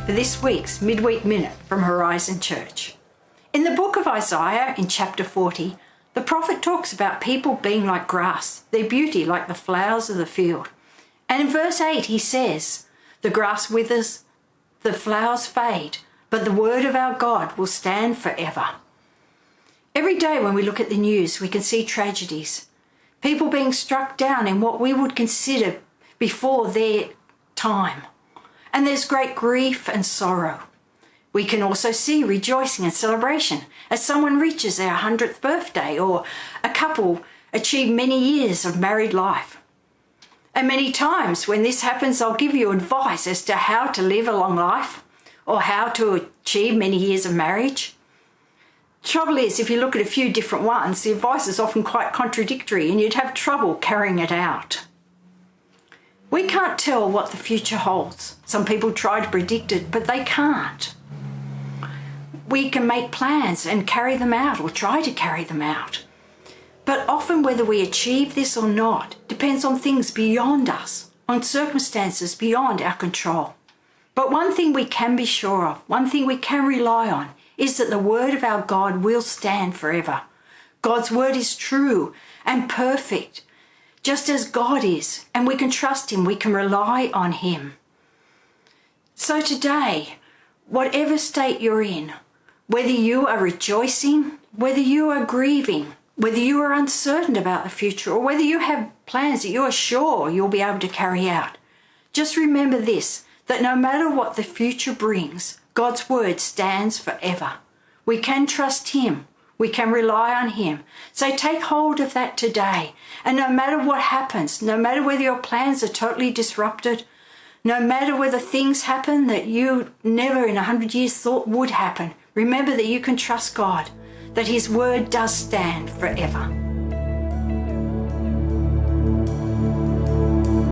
for this week's Midweek Minute from Horizon Church. In the book of Isaiah, in chapter 40, the prophet talks about people being like grass, their beauty like the flowers of the field. And in verse 8 he says, "The grass withers, the flowers fade, but the word of our God will stand forever." Every day when we look at the news, we can see tragedies. People being struck down in what we would consider before their time. And there's great grief and sorrow. We can also see rejoicing and celebration as someone reaches their 100th birthday or a couple achieve many years of married life. And many times when this happens, I'll give you advice as to how to live a long life or how to achieve many years of marriage. Trouble is, if you look at a few different ones, the advice is often quite contradictory and you'd have trouble carrying it out. We can't tell what the future holds. Some people try to predict it, but they can't. We can make plans and carry them out or try to carry them out. But often whether we achieve this or not depends on things beyond us, on circumstances beyond our control. But one thing we can be sure of, one thing we can rely on, is that the word of our God will stand forever. God's word is true and perfect, just as God is, and we can trust him, we can rely on him. So today, whatever state you're in, whether you are rejoicing, whether you are grieving, whether you are uncertain about the future, or whether you have plans that you are sure you'll be able to carry out, just remember this, that no matter what the future brings, God's word stands forever. We can trust him. We can rely on him. So take hold of that today. And no matter what happens, no matter whether your plans are totally disrupted, no matter whether things happen that you never in 100 years thought would happen, remember that you can trust God, that his word does stand forever.